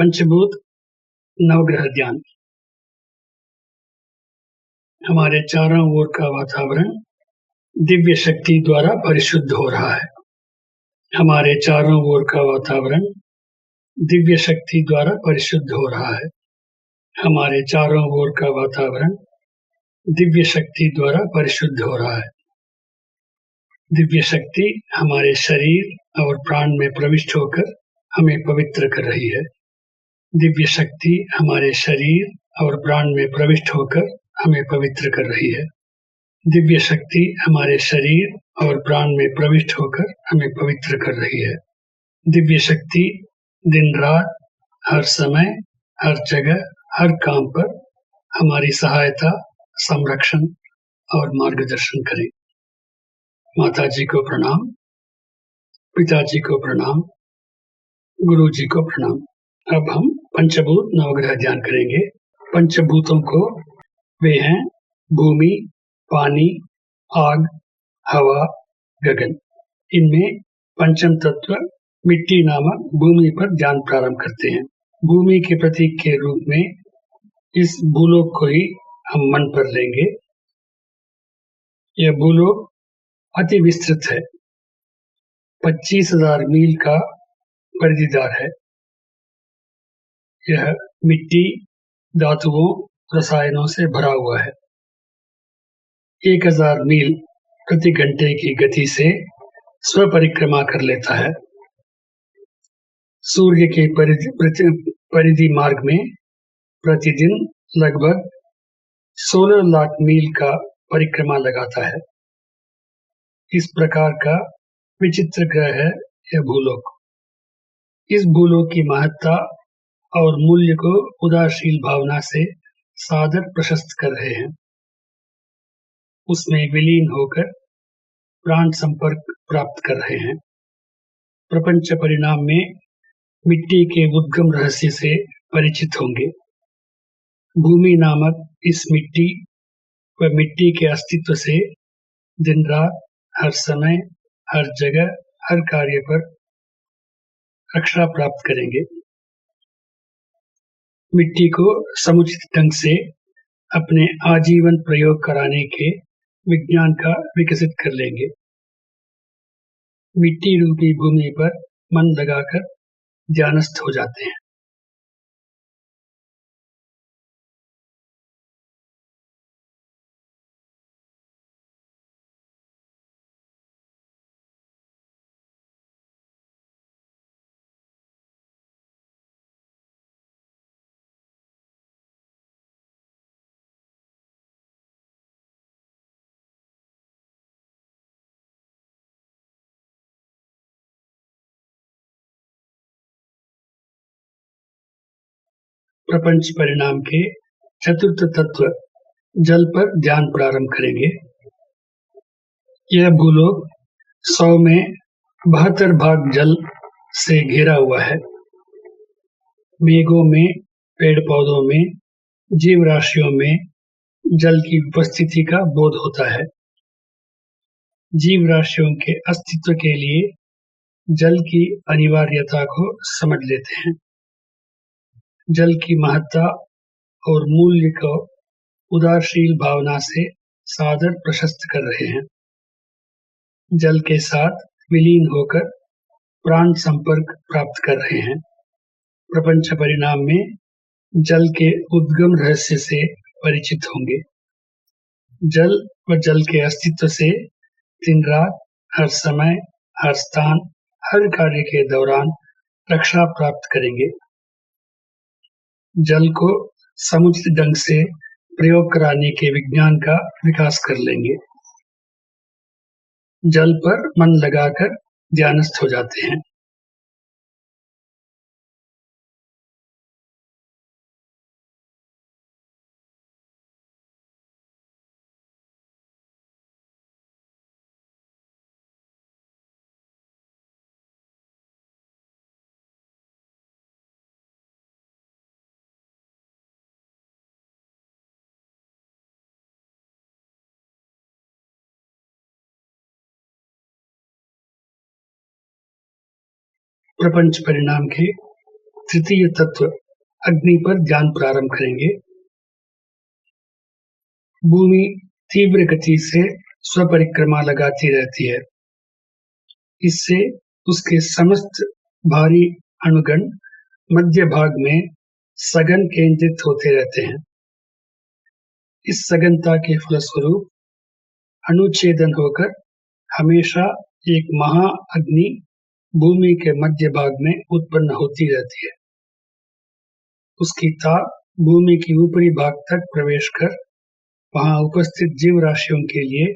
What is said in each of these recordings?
पंचभूत नवग्रह ध्यान। हमारे चारों ओर का वातावरण दिव्य शक्ति द्वारा परिशुद्ध हो रहा है। हमारे चारों ओर का वातावरण दिव्य शक्ति द्वारा परिशुद्ध हो रहा है। हमारे चारों ओर का वातावरण दिव्य शक्ति द्वारा परिशुद्ध हो रहा है। दिव्य शक्ति हमारे शरीर और प्राण में प्रविष्ट होकर हमें पवित्र कर रही है। दिव्य शक्ति हमारे शरीर और प्राण में प्रविष्ट होकर हमें पवित्र कर रही है। दिव्य शक्ति हमारे शरीर और प्राण में प्रविष्ट होकर हमें पवित्र कर रही है। दिव्य शक्ति दिन रात, हर समय, हर जगह, हर काम पर हमारी सहायता, संरक्षण और मार्गदर्शन करे। माता जी को प्रणाम, पिताजी को प्रणाम, गुरु जी को प्रणाम। अब हम पंचभूत नवग्रह ध्यान करेंगे। पंचभूतों को वे हैं भूमि, पानी, आग, हवा, गगन। इनमें पंचम तत्व मिट्टी नामक भूमि पर ध्यान प्रारंभ करते हैं। भूमि के प्रतीक के रूप में इस भूलोक को ही हम मन पर लेंगे। यह भूलोक अति विस्तृत है, 25,000 मील का परिधिदार है। यह मिट्टी, धातुओं, रसायनों से भरा हुआ है। 1000 मील प्रति घंटे की गति से स्वपरिक्रमा कर लेता है। सूर्य के परिधि मार्ग में प्रतिदिन लगभग 16 लाख मील का परिक्रमा लगाता है। इस प्रकार का विचित्र ग्रह है यह भूलोक। इस भूलोक की महत्ता और मूल्य को उदारशील भावना से सादर प्रशस्त कर रहे हैं। उसमें विलीन होकर प्राण संपर्क प्राप्त कर रहे हैं। प्रपंच परिणाम में मिट्टी के उद्गम रहस्य से परिचित होंगे। भूमि नामक इस मिट्टी व मिट्टी के अस्तित्व से दिन रात, हर समय, हर जगह, हर कार्य पर रक्षा प्राप्त करेंगे। मिट्टी को समुचित ढंग से अपने आजीवन प्रयोग कराने के विज्ञान का विकसित कर लेंगे। मिट्टी रूपी भूमि पर मन लगाकर ध्यानस्थ हो जाते हैं। प्रपंच परिणाम के चतुर्थ तत्व जल पर ध्यान प्रारंभ करेंगे। यह भूलोक 100 में 72 भाग जल से घिरा हुआ है। मेघों में, पेड़ पौधों में, जीव राशियों में जल की उपस्थिति का बोध होता है। जीव राशियों के अस्तित्व के लिए जल की अनिवार्यता को समझ लेते हैं। जल की महत्ता और मूल्य को उदारशील भावना से सादर प्रशस्त कर रहे हैं। जल के साथ विलीन होकर प्राण संपर्क प्राप्त कर रहे हैं। प्रपंच परिणाम में जल के उद्गम रहस्य से परिचित होंगे। जल व जल के अस्तित्व से दिन रात, हर समय, हर स्थान, हर कार्य के दौरान रक्षा प्राप्त करेंगे। जल को समुचित ढंग से प्रयोग कराने के विज्ञान का विकास कर लेंगे। जल पर मन लगाकर ध्यानस्थ हो जाते हैं। प्रपंच परिणाम के तृतीय तत्व अग्नि पर ध्यान प्रारंभ करेंगे। भूमि तीव्र गति से स्वपरिक्रमा लगाती रहती है। इससे उसके समस्त भारी अणुगण मध्य भाग में सघन केंद्रित होते रहते हैं। इस सघनता के फलस्वरूप अणुछेदन होकर हमेशा एक महाअग्नि भूमि के मध्य भाग में उत्पन्न होती रहती है। उसकी ताप भूमि की ऊपरी भाग तक प्रवेश कर वहां उपस्थित जीव राशियों के लिए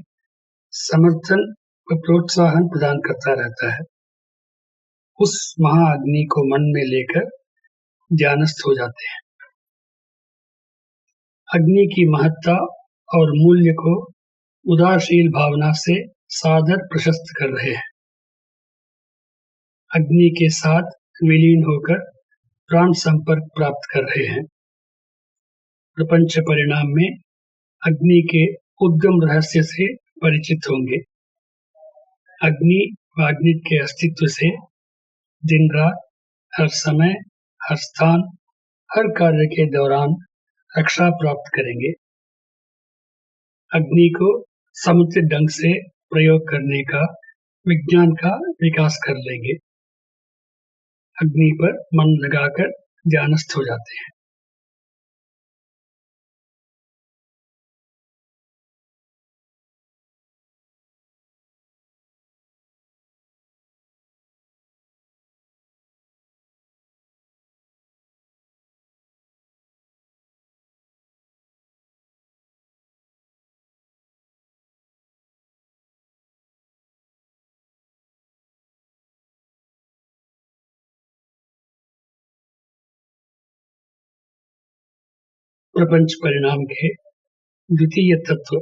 समर्थन व प्रोत्साहन प्रदान करता रहता है। उस महाअग्नि को मन में लेकर ध्यानस्थ हो जाते हैं। अग्नि की महत्ता और मूल्य को उदारशील भावना से सादर प्रशस्त कर रहे हैं। अग्नि के साथ विलीन होकर प्राण संपर्क प्राप्त कर रहे हैं। प्रपंच परिणाम में अग्नि के उद्गम रहस्य से परिचित होंगे। अग्नि व अग्नि के अस्तित्व से दिन रात, हर समय, हर स्थान, हर कार्य के दौरान रक्षा प्राप्त करेंगे। अग्नि को समुचित ढंग से प्रयोग करने का विज्ञान का विकास कर लेंगे। अग्नि पर मन लगाकर ध्यानस्थ हो जाते हैं। प्रपंच परिणाम के द्वितीय तत्व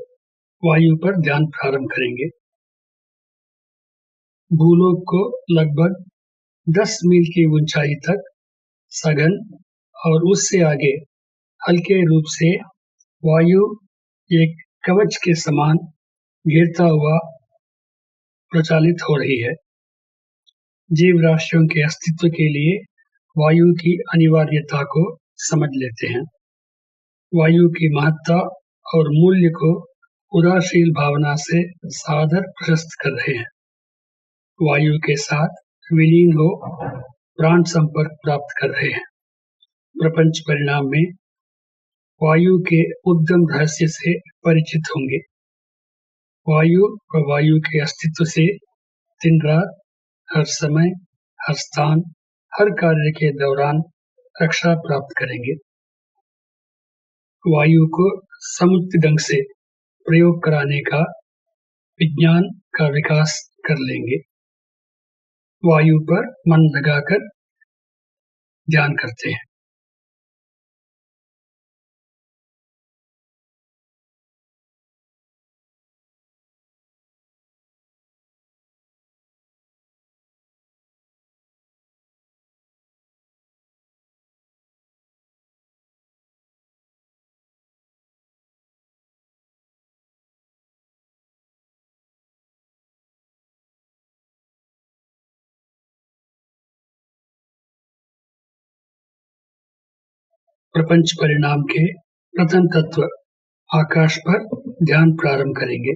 वायु पर ध्यान प्रारंभ करेंगे। भूलोक को लगभग 10 मील की ऊंचाई तक सघन और उससे आगे हल्के रूप से वायु एक कवच के समान घेरता हुआ प्रचालित हो रही है। जीव राशियों के अस्तित्व के लिए वायु की अनिवार्यता को समझ लेते हैं। वायु की महत्ता और मूल्य को उदारशील भावना से सादर प्रशस्त कर रहे हैं। वायु के साथ विलीन हो प्राण संपर्क प्राप्त कर रहे हैं। प्रपंच परिणाम में वायु के उद्गम रहस्य से परिचित होंगे। वायु व वायु के अस्तित्व से दिन रात, हर समय, हर स्थान, हर कार्य के दौरान रक्षा प्राप्त करेंगे। वायु को समुचित ढंग से प्रयोग कराने का विज्ञान का विकास कर लेंगे। वायु पर मन लगाकर ध्यान करते हैं। प्रपंच परिणाम के प्रथम तत्व आकाश पर ध्यान प्रारंभ करेंगे।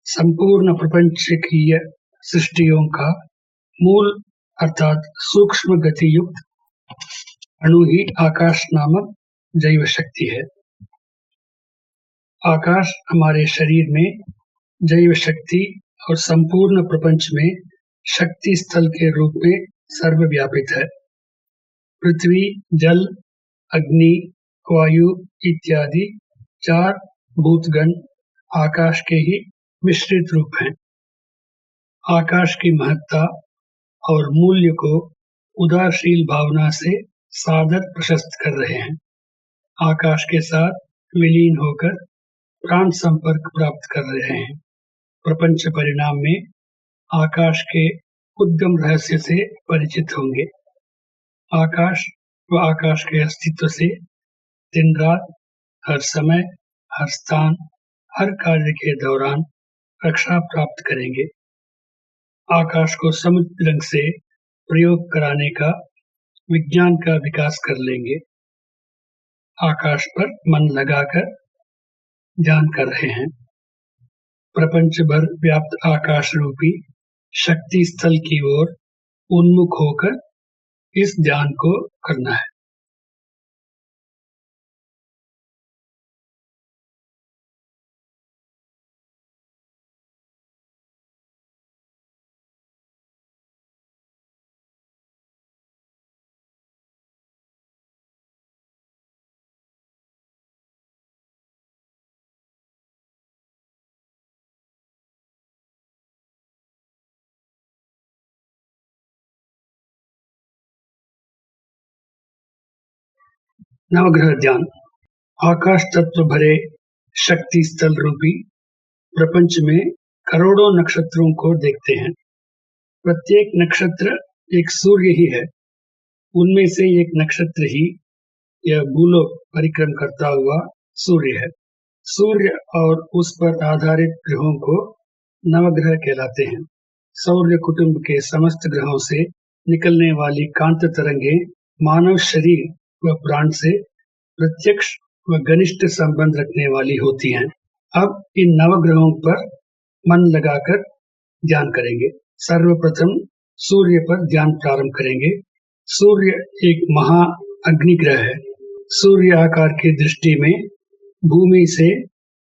संपूर्ण प्रपंचकीय सृष्टियों का मूल अर्थात सूक्ष्म गति युक्त अणु ही आकाश नामक जैव शक्ति है। आकाश हमारे शरीर में जैव शक्ति और संपूर्ण प्रपंच में शक्ति स्थल के रूप में सर्वव्यापित है। पृथ्वी, जल, अग्नि, वायु इत्यादि 4 भूतगण आकाश के ही मिश्रित रूप हैं। आकाश की महत्ता और मूल्य को उदारशील भावना से सादर प्रशस्त कर रहे हैं। आकाश के साथ विलीन होकर प्राण संपर्क प्राप्त कर रहे हैं। प्रपंच परिणाम में आकाश के उद्गम रहस्य से परिचित होंगे। आकाश व आकाश के अस्तित्व से दिन रात, हर समय, हर स्थान, हर कार्य के दौरान रक्षा प्राप्त करेंगे। आकाश को समुचित ढंग से प्रयोग कराने का विज्ञान का विकास कर लेंगे। आकाश पर मन लगाकर ध्यान कर रहे हैं। प्रपंच भर व्याप्त आकाश रूपी शक्ति स्थल की ओर उन्मुख होकर इस ध्यान को करना है। नवग्रह ध्यान। आकाश तत्व भरे शक्ति स्थल रूपी प्रपंच में करोड़ों नक्षत्रों को देखते हैं। प्रत्येक नक्षत्र एक सूर्य ही है। उनमें से एक नक्षत्र ही यह भूलोक परिक्रम करता हुआ सूर्य है। सूर्य और उस पर आधारित ग्रहों को नवग्रह कहलाते हैं। सौर्य कुटुंब के समस्त ग्रहों से निकलने वाली कांत तरंगें मानव शरीर व प्राण से प्रत्यक्ष व घनिष्ठ संबंध रखने वाली होती हैं। अब इन नवग्रहों पर मन लगाकर ध्यान करेंगे। सर्वप्रथम सूर्य पर ध्यान प्रारंभ करेंगे। सूर्य एक महा अग्निग्रह है। सूर्य आकार की दृष्टि में भूमि से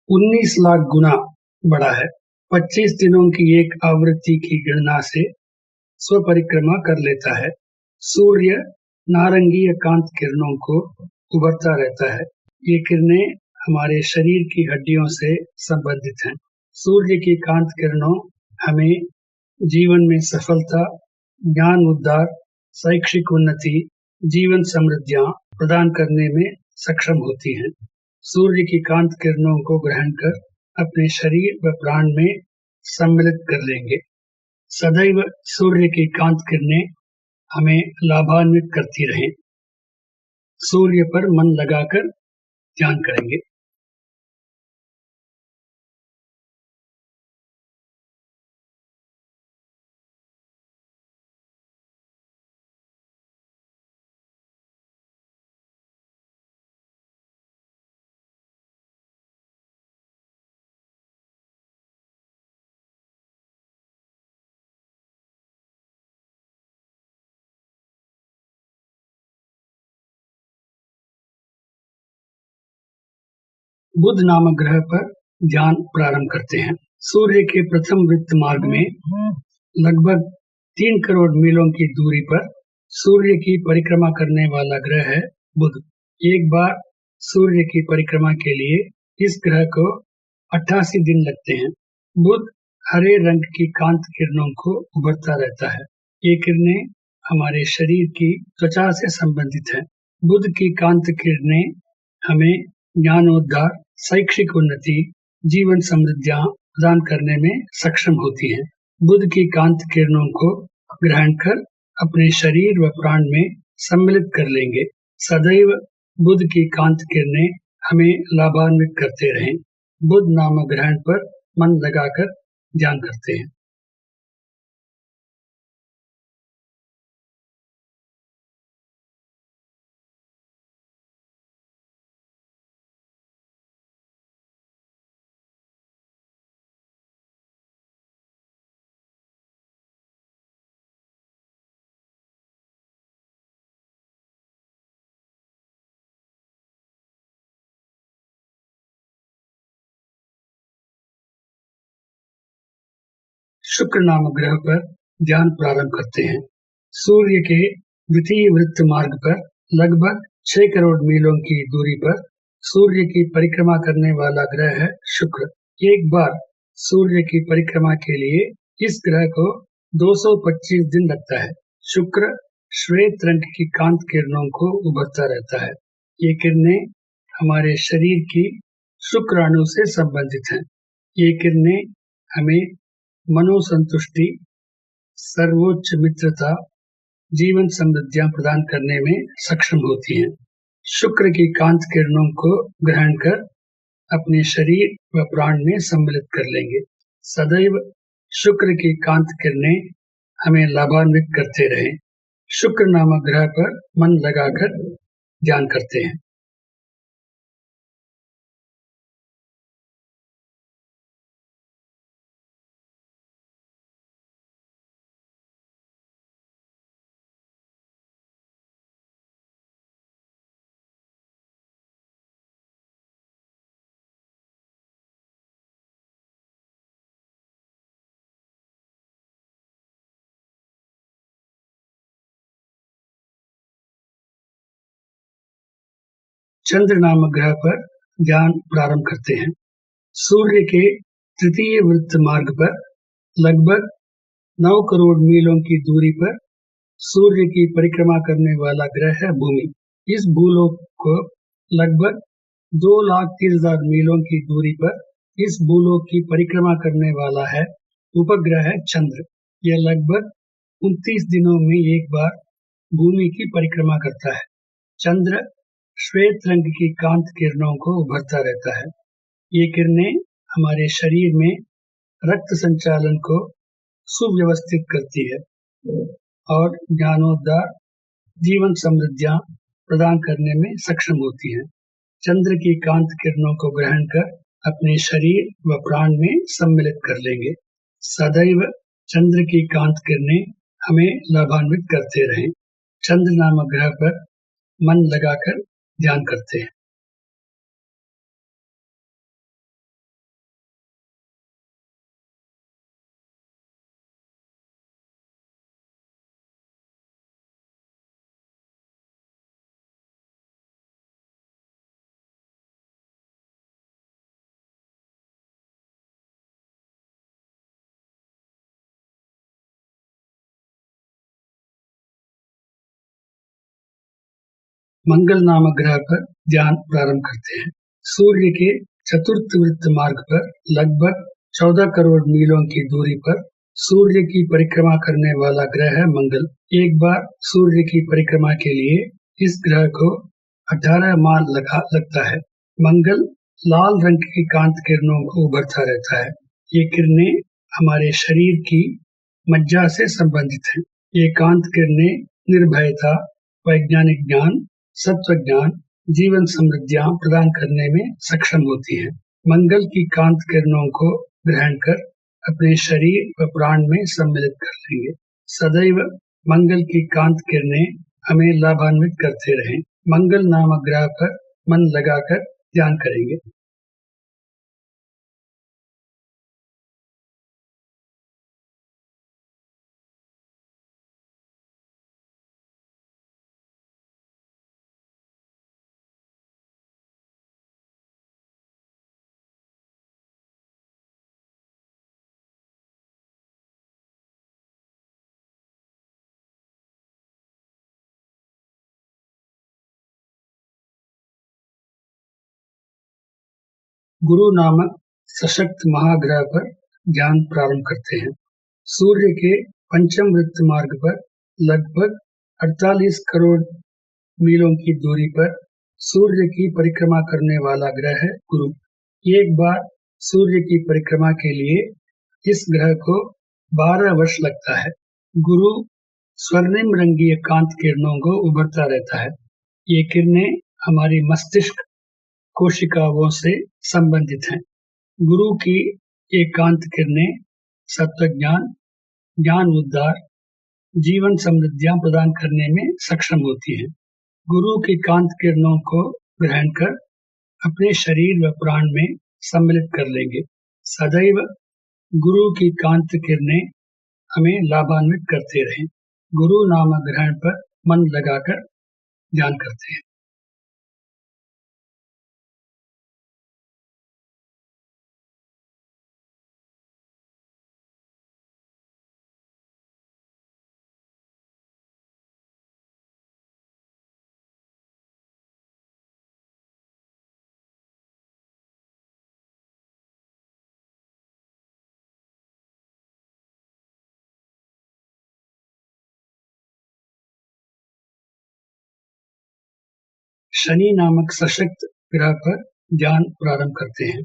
19 लाख गुना बड़ा है। 25 दिनों की एक आवृत्ति की गणना से स्वपरिक्रमा कर लेता है। सूर्य नारंगीय कांत किरणों को उभरता रहता है। ये किरणें हमारे शरीर की हड्डियों से संबंधित हैं। सूर्य की कांत किरणों हमें जीवन में सफलता, ज्ञान उद्धार, शैक्षिक उन्नति, जीवन समृद्धियां प्रदान करने में सक्षम होती हैं। सूर्य की कांत किरणों को ग्रहण कर अपने शरीर व प्राण में सम्मिलित कर लेंगे। सदैव सूर्य की कांत किरणें हमें लाभान्वित करती रहें। सूर्य पर मन लगाकर ध्यान करेंगे। बुध नामक ग्रह पर ध्यान प्रारंभ करते हैं। सूर्य के प्रथम वृत्त मार्ग में लगभग 3 करोड़ मीलों की दूरी पर सूर्य की परिक्रमा करने वाला ग्रह है बुध। एक बार सूर्य की परिक्रमा के लिए इस ग्रह को 88 दिन लगते हैं। बुध हरे रंग की कांत किरणों को उभरता रहता है। ये किरणें हमारे शरीर की त्वचा से संबंधित हैं। बुध की कांत किरणें हमें ज्ञानोद्धार, शैक्षिक उन्नति, जीवन समृद्धियां प्रदान करने में सक्षम होती हैं। बुध की कांत किरणों को ग्रहण कर अपने शरीर व प्राण में सम्मिलित कर लेंगे। सदैव बुध की कांत किरणें हमें लाभान्वित करते रहें। बुध नामक ग्रहण पर मन लगाकर ध्यान करते हैं। शुक्र नामक ग्रह पर ध्यान प्रारंभ करते हैं। सूर्य के द्वितीय वृत्त मार्ग पर लगभग 6 करोड़ मीलों की दूरी पर सूर्य की परिक्रमा करने वाला ग्रह है शुक्र। एक बार सूर्य की परिक्रमा के लिए इस ग्रह को 225 दिन लगता है। शुक्र श्वेत रंग की कांत किरणों को उभरता रहता है। ये किरणें हमारे शरीर की शुक्राणु से संबंधित हैं। ये किरणें हमें मनोसंतुष्टि, सर्वोच्च मित्रता, जीवन समृद्धियां प्रदान करने में सक्षम होती हैं। शुक्र की कांत किरणों को ग्रहण कर अपने शरीर व प्राण में सम्मिलित कर लेंगे। सदैव शुक्र की कांत किरणें हमें लाभान्वित करते रहें। शुक्र नामक ग्रह पर मन लगाकर ध्यान करते हैं। चंद्र नामक ग्रह पर ध्यान प्रारंभ करते हैं। सूर्य के तृतीय वृत्त मार्ग पर लगभग 9 करोड़ मीलों की दूरी पर सूर्य की परिक्रमा करने वाला ग्रह है भूमि। इस भूलोक को लगभग 2,30,000 मीलों की दूरी पर इस भूलोक की परिक्रमा करने वाला है उपग्रह है चंद्र। यह लगभग 29 दिनों में एक बार भूमि की परिक्रमा करता है। चंद्र श्वेत रंग की कांत किरणों को उभरता रहता है। ये किरणें हमारे शरीर में रक्त संचालन को सुव्यवस्थित करती है और ज्ञानोद्धार, जीवन समृद्धियां प्रदान करने में सक्षम होती हैं। चंद्र की कांत किरणों को ग्रहण कर अपने शरीर व प्राण में सम्मिलित कर लेंगे। सदैव चंद्र की कांत किरणें हमें लाभान्वित करते रहें। चंद्र नामक ग्रह पर मन लगाकर ध्यान करते हैं। मंगल नामक ग्रह पर ध्यान प्रारंभ करते हैं। सूर्य के चतुर्थ वृत्त मार्ग पर लगभग 14 करोड़ मीलों की दूरी पर सूर्य की परिक्रमा करने वाला ग्रह है मंगल। एक बार सूर्य की परिक्रमा के लिए इस ग्रह को 18 माह लगता है। मंगल लाल रंग की कांत किरणों को उभरता रहता है। ये किरणें हमारे शरीर की मज्जा से संबंधित हैं। ये कांत किरणें निर्भयता, वैज्ञानिक ज्ञान, सत्व ज्ञान, जीवन समृद्धियां प्रदान करने में सक्षम होती हैं। मंगल की कांत किरणों को ग्रहण कर अपने शरीर व प्राण में सम्मिलित कर लेंगे। सदैव मंगल की कांत किरणें हमें लाभान्वित करते रहें। मंगल नामक ग्रह पर मन लगाकर ध्यान करेंगे। गुरु नामक सशक्त महाग्रह पर ध्यान प्रारंभ करते हैं। सूर्य के पंचम वृत्त मार्ग पर लगभग 48 करोड़ मीलों की दूरी पर सूर्य की परिक्रमा करने वाला ग्रह है गुरु। एक बार सूर्य की परिक्रमा के लिए इस ग्रह को 12 वर्ष लगता है। गुरु स्वर्णिम रंगीय कांत किरणों को उभरता रहता है। ये किरणें हमारी मस्तिष्क कोशिकाओं से संबंधित हैं। गुरु की एकांत किरणें सत्व ज्ञान, ज्ञान उद्धार, जीवन समृद्धियां प्रदान करने में सक्षम होती हैं। गुरु की कांत किरणों को ग्रहण कर अपने शरीर व प्राण में सम्मिलित कर लेंगे। सदैव गुरु की कांत किरणें हमें लाभान्वित करते रहें। गुरु नामक ग्रहण पर मन लगाकर ध्यान करते हैं। शनि नामक सशक्त ग्रह पर ध्यान प्रारंभ करते हैं।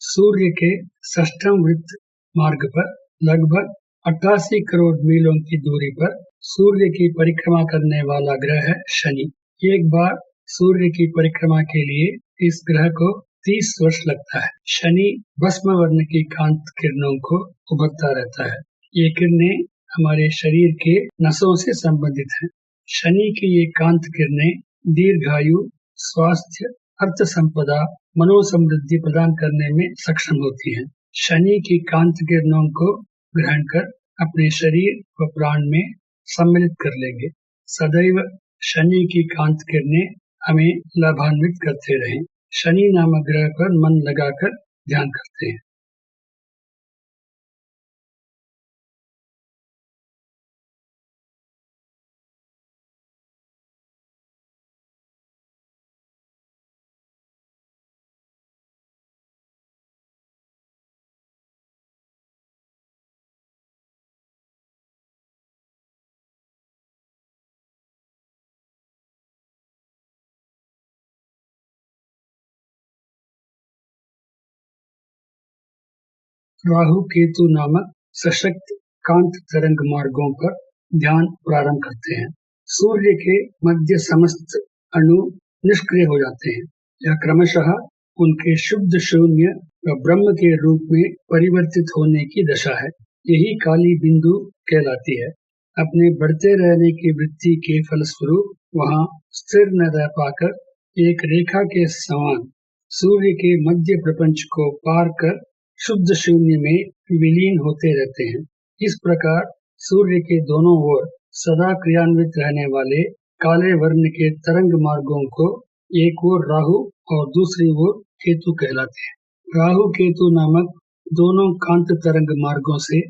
सूर्य के षष्ठम वृत्त मार्ग पर लगभग 88 करोड़ मीलों की दूरी पर सूर्य की परिक्रमा करने वाला ग्रह है शनि। एक बार सूर्य की परिक्रमा के लिए इस ग्रह को 30 वर्ष लगता है। शनि भस्म वर्ण की कांत किरणों को उभरता रहता है। ये किरणें हमारे शरीर के नसों से संबंधित हैं। शनि की ये कांत किरणें दीर्घायु, स्वास्थ्य, अर्थ संपदा, मनोसमृद्धि प्रदान करने में सक्षम होती हैं। शनि की कांत किरणों को ग्रहण कर अपने शरीर व प्राण में सम्मिलित कर लेंगे। सदैव शनि की कांत किरणें हमें लाभान्वित करते रहें। शनि नामक ग्रह पर मन लगाकर ध्यान करते हैं। राहु केतु नामक सशक्त कांत तरंग मार्गों पर ध्यान प्रारंभ करते हैं। सूर्य के मध्य समस्त अणु निष्क्रिय हो जाते हैं। यह क्रमशः उनके शुद्ध शून्य व ब्रह्म के रूप में परिवर्तित होने की दशा है। यही काली बिंदु कहलाती है। अपने बढ़ते रहने की वृत्ति के फलस्वरूप वहां स्थिर न रह पाकर एक रेखा के समान सूर्य के मध्य प्रपंच को पार कर शुद्ध शून्य में विलीन होते रहते हैं। इस प्रकार सूर्य के दोनों ओर सदा क्रियान्वित रहने वाले काले वर्ण के तरंग मार्गों को एक ओर राहु और दूसरी ओर केतु कहलाते हैं। राहु केतु नामक दोनों कांत तरंग मार्गों से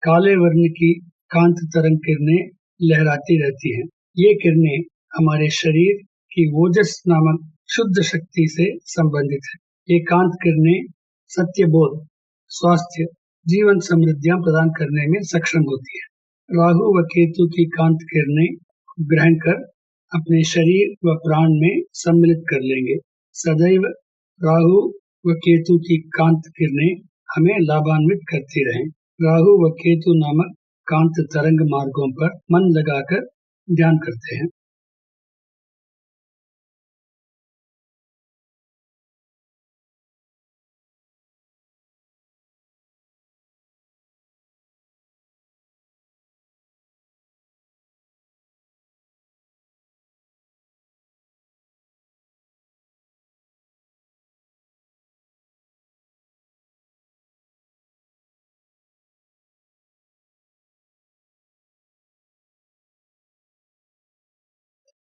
काले वर्ण की कांत तरंग किरणें लहराती रहती हैं। ये किरणें हमारे शरीर की ओजस नामक शुद्ध शक्ति से संबंधित है। ये कांत किरणें सत्यबोध, स्वास्थ्य, जीवन समृद्धियां प्रदान करने में सक्षम होती है। राहु व केतु की कांत किरणें ग्रहण कर अपने शरीर व प्राण में सम्मिलित कर लेंगे। सदैव राहु व केतु की कांत किरणें हमें लाभान्वित करती रहें। राहु व केतु नामक कांत तरंग मार्गों पर मन लगाकर ध्यान करते हैं।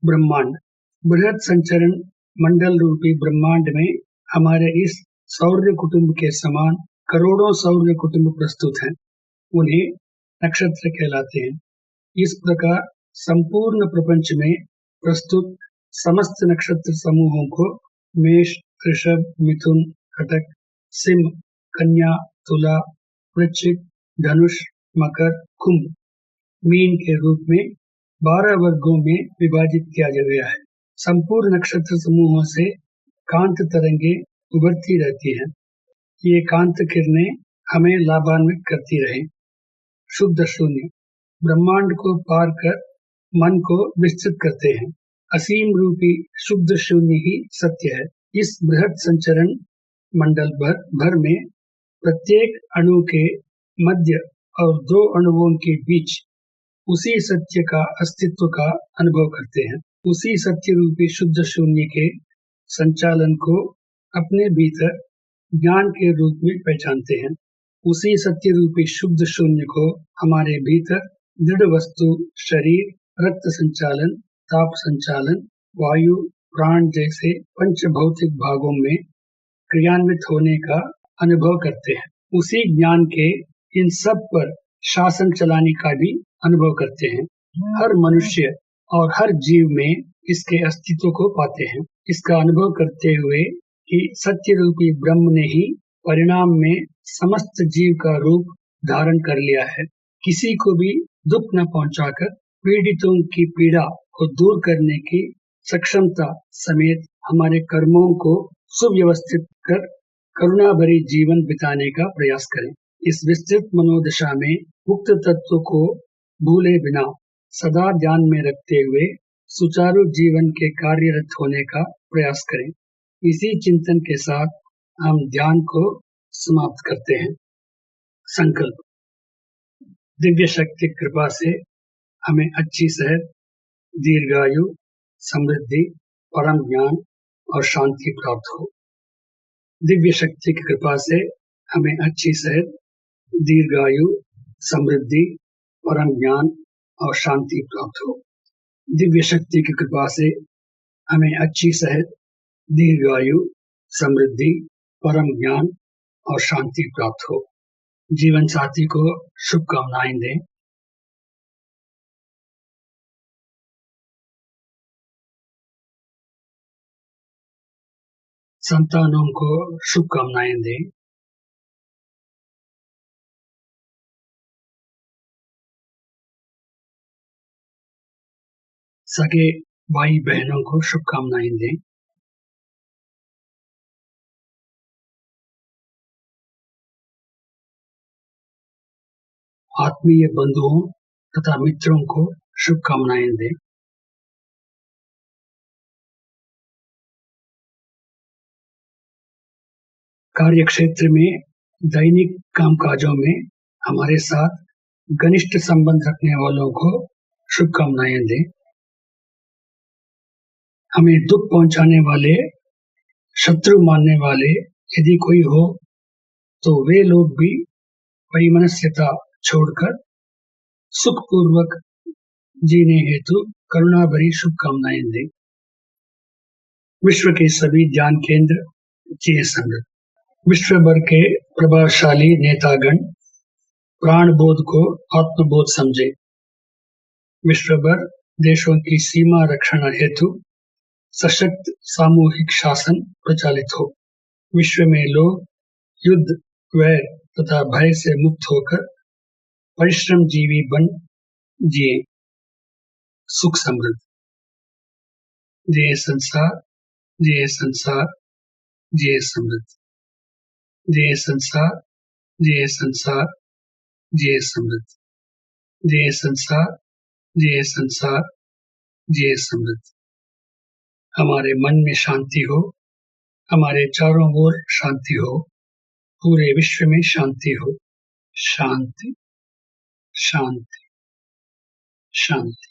ब्रह्मांड, बृहद संचरण मंडल रूपी ब्रह्मांड में हमारे इस सौर्य कुटुंब के समान करोड़ों सौर्य कुटुंब प्रस्तुत हैं। उन्हें नक्षत्र कहलाते हैं। इस प्रकार संपूर्ण प्रपंच में प्रस्तुत समस्त नक्षत्र समूहों को मेष, वृषभ, मिथुन, कटक, सिंह, कन्या, तुला, वृश्चिक, धनुष, मकर, कुंभ, मीन के रूप में 12 वर्गों में विभाजित किया गया है। संपूर्ण नक्षत्र समूहों से कांत तरंगे उभरती रहती हैं। ये कांत किरणें हमें लाभान्वित करती रहें। शुद्ध शून्य, ब्रह्मांड को पार कर मन को विस्तृत करते हैं। असीम रूपी शुद्ध शून्य ही सत्य है। इस बृहद संचरण मंडल भर में प्रत्येक अणु के मध्य और 2 अणुओं के बीच उसी सत्य का अस्तित्व का अनुभव करते हैं। उसी सत्य रूपी शुद्ध शून्य के संचालन को अपने भीतर ज्ञान के रूप में पहचानते हैं। उसी सत्य रूपी शुद्ध शून्य को हमारे भीतर दृढ़ वस्तु, शरीर, रक्त संचालन, ताप संचालन, वायु, प्राण जैसे पंच भौतिक भागों में क्रियान्वित होने का अनुभव करते हैं। उसी ज्ञान के इन सब पर शासन चलाने का भी अनुभव करते हैं। हर मनुष्य और हर जीव में इसके अस्तित्व को पाते हैं। इसका अनुभव करते हुए कि सत्य रूपी ब्रह्म ने ही परिणाम में समस्त जीव का रूप धारण कर लिया है। किसी को भी दुख न पहुंचाकर पीड़ितों की पीड़ा को दूर करने की सक्षमता समेत हमारे कर्मों को सुव्यवस्थित कर करुणा भरी जीवन बिताने का प्रयास करें। इस विस्तृत मनोदशा में मुक्त तत्व को भूले बिना सदा ध्यान में रखते हुए सुचारू जीवन के कार्यरत होने का प्रयास करें। इसी चिंतन के साथ हम ध्यान को समाप्त करते हैं। संकल्प। दिव्य शक्ति की कृपा से हमें अच्छी सेहत, दीर्घायु, समृद्धि, परम ज्ञान और शांति प्राप्त हो। दिव्य शक्ति की कृपा से हमें अच्छी सेहत, दीर्घायु, समृद्धि, परम ज्ञान और शांति प्राप्त हो। दिव्य शक्ति की कृपा से हमें अच्छी सेहत, दीर्घायु, समृद्धि, परम ज्ञान और शांति प्राप्त हो। जीवन साथी को शुभकामनाएं दें। संतानों को शुभकामनाएं दें। सगे भाई बहनों को शुभकामनाएं दें। आत्मीय बंधुओं तथा मित्रों को शुभकामनाएं दें। कार्यक्षेत्र में दैनिक कामकाजों में हमारे साथ घनिष्ठ संबंध रखने वालों को शुभकामनाएं दें। हमें दुख पहुंचाने वाले, शत्रु मानने वाले यदि कोई हो तो वे लोग भी वैमनस्यता छोड़कर सुखपूर्वक जीने हेतु करुणा भरी शुभकामनाएं दें। विश्व के सभी ध्यान केंद्र जिए समृद्ध। विश्व भर के प्रभावशाली नेतागण प्राण बोध को आत्मबोध समझे। विश्व भर देशों की सीमा रक्षण हेतु सशक्त सामूहिक शासन प्रचालित हो। विश्व में लोग युद्ध, वैर तथा भय से मुक्त होकर परिश्रम जीवी बन जिए सुख समृद्ध। जिए संसार, जिए संसार, जिए समृद्ध। जिए संसार, जिए संसार, जिए समृद्ध। जिए संसार, जिए संसार, जिए समृद्ध। हमारे मन में शांति हो, हमारे चारों ओर शांति हो, पूरे विश्व में शांति हो। शांति, शांति, शांति।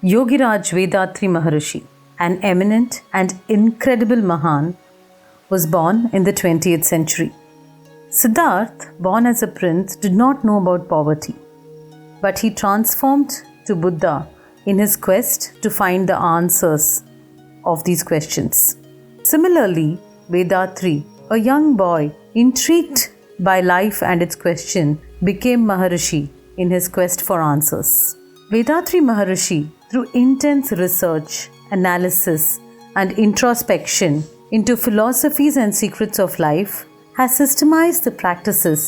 Yogiraj Vedatri Maharishi, an eminent and incredible Mahan, was born in the 20th century. Siddhartha, born as a prince, did not know about poverty, but he transformed to Buddha in his quest to find the answers of these questions. Similarly, Vedatri, a young boy intrigued by life and its question, became Maharishi in his quest for answers. Vedatri Maharishi, through intense research, analysis, and introspection into philosophies and secrets of life, has systemized the practices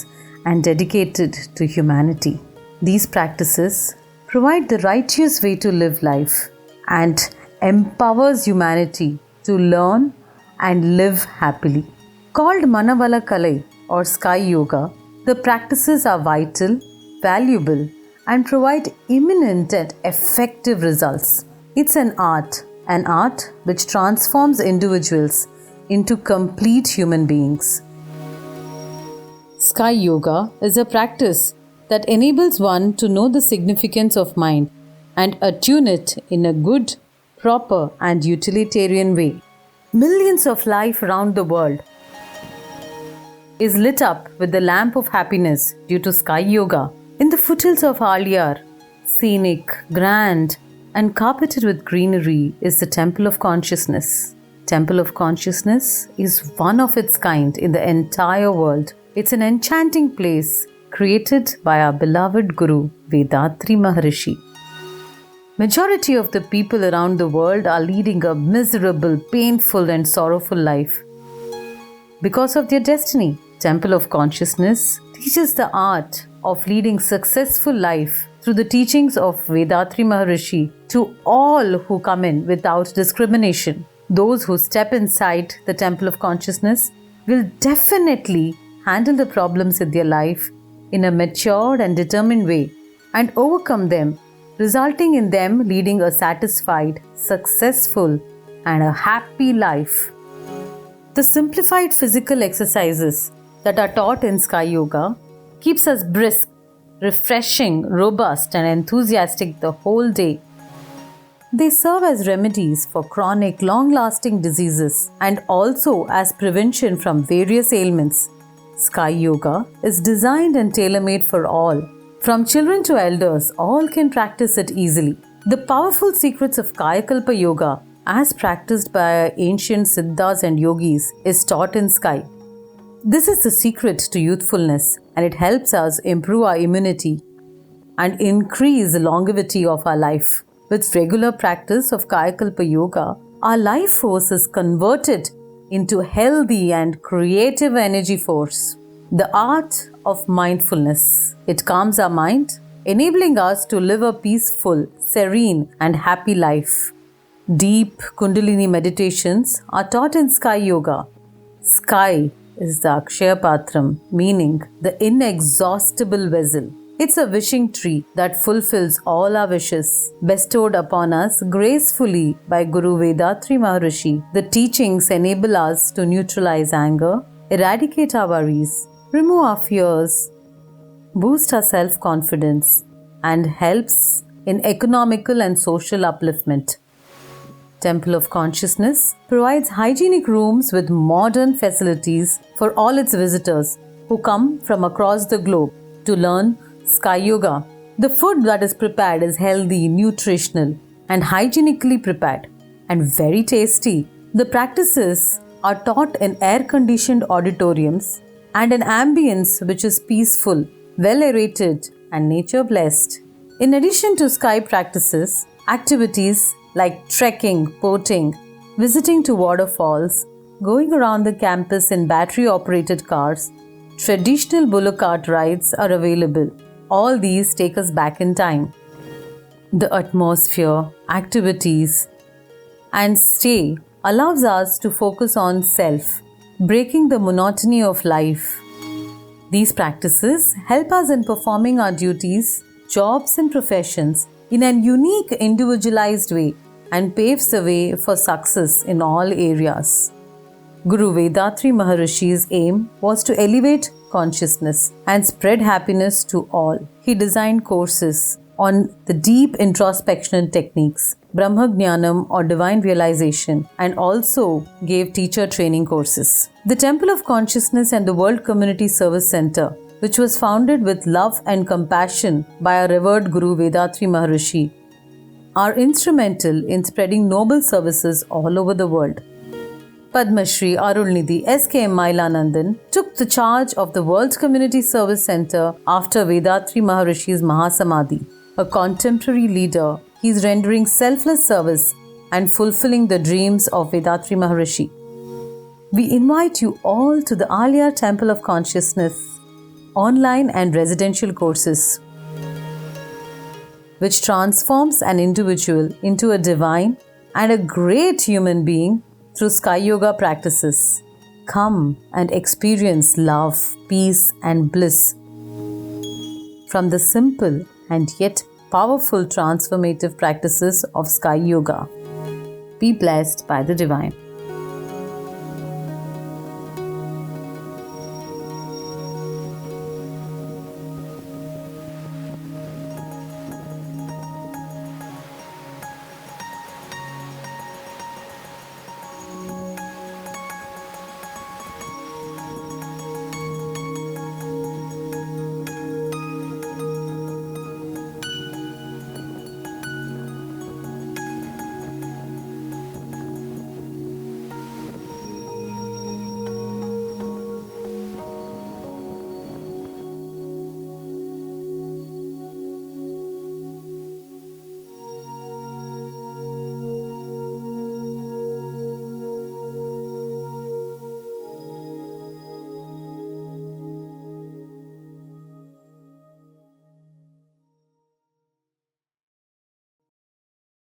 and dedicated to humanity. These practices provide the righteous way to live life and empowers humanity to learn and live happily. Called Manavala Kalai or Sky Yoga, the practices are vital, valuable, and provide imminent and effective results. It's an art which transforms individuals into complete human beings. Sky Yoga is a practice that enables one to know the significance of mind and attune it in a good, proper, and utilitarian way. Millions of life around the world is lit up with the lamp of happiness due to Sky Yoga. In the foothills of Aliyar, scenic, grand, and carpeted with greenery is the Temple of Consciousness. Temple of Consciousness is one of its kind in the entire world. It's an enchanting place created by our beloved Guru, Vedatri Maharishi. Majority of the people around the world are leading a miserable, painful, and sorrowful life because of their destiny. Temple of Consciousness teaches the art of leading successful life through the teachings of Vedatri Maharishi to all who come in without discrimination. Those who step inside the temple of consciousness will definitely handle the problems in their life in a matured and determined way and overcome them, resulting in them leading a satisfied, successful, and a happy life. The simplified physical exercises that are taught in Sky Yoga keeps us brisk, refreshing, robust, and enthusiastic the whole day. They serve as remedies for chronic, long-lasting diseases and also as prevention from various ailments. Sky Yoga is designed and tailor-made for all. From children to elders, all can practice it easily. The powerful secrets of Kayakalpa Yoga, as practiced by ancient Siddhas and Yogis, is taught in Sky. This is the secret to youthfulness, and it helps us improve our immunity and increase the longevity of our life. With regular practice of Kayakalpa Yoga, our life force is converted into healthy and creative energy force. The art of mindfulness. It calms our mind, enabling us to live a peaceful, serene, and happy life. Deep Kundalini meditations are taught in Sky Yoga. Sky is the Akshaya Patram, meaning the inexhaustible vessel. It's a wishing tree that fulfills all our wishes, bestowed upon us gracefully by Guru Vedatri Maharishi. The teachings enable us to neutralize anger, eradicate our worries, remove our fears, boost our self-confidence, and helps in economical and social upliftment. Temple of Consciousness provides hygienic rooms with modern facilities for all its visitors who come from across the globe to learn Sky Yoga. The food that is prepared is healthy, nutritional, and hygienically prepared, and very tasty. The practices are taught in air-conditioned auditoriums and an ambience which is peaceful, well-aerated, and nature-blessed. In addition to Sky practices, activities like trekking, boating, visiting to waterfalls, going around the campus in battery-operated cars, traditional bullock cart rides are available. All these take us back in time. The atmosphere, activities, and stay allows us to focus on self, breaking the monotony of life. These practices help us in performing our duties, jobs, and professions in an unique, individualized way and paves the way for success in all areas. Guru Vedatri Maharishi's aim was to elevate consciousness and spread happiness to all. He designed courses on the deep introspection techniques, Brahma Jnanam or divine realization, and also gave teacher training courses. The Temple of Consciousness and the World Community Service Center, which was founded with love and compassion by our revered Guru Vedatri Maharishi, are instrumental in spreading noble services all over the world. Padma Shri Arulnidhi S.K.M. Mailanandan took the charge of the World Community Service Center after Vedatri Maharishi's Mahasamadhi. A contemporary leader, he is rendering selfless service and fulfilling the dreams of Vedatri Maharishi. We invite you all to the Alia Temple of Consciousness online and residential courses, which transforms an individual into a divine and a great human being through Sky Yoga practices. Come and experience love, peace, and bliss from the simple and yet powerful transformative practices of Sky Yoga. Be blessed by the Divine.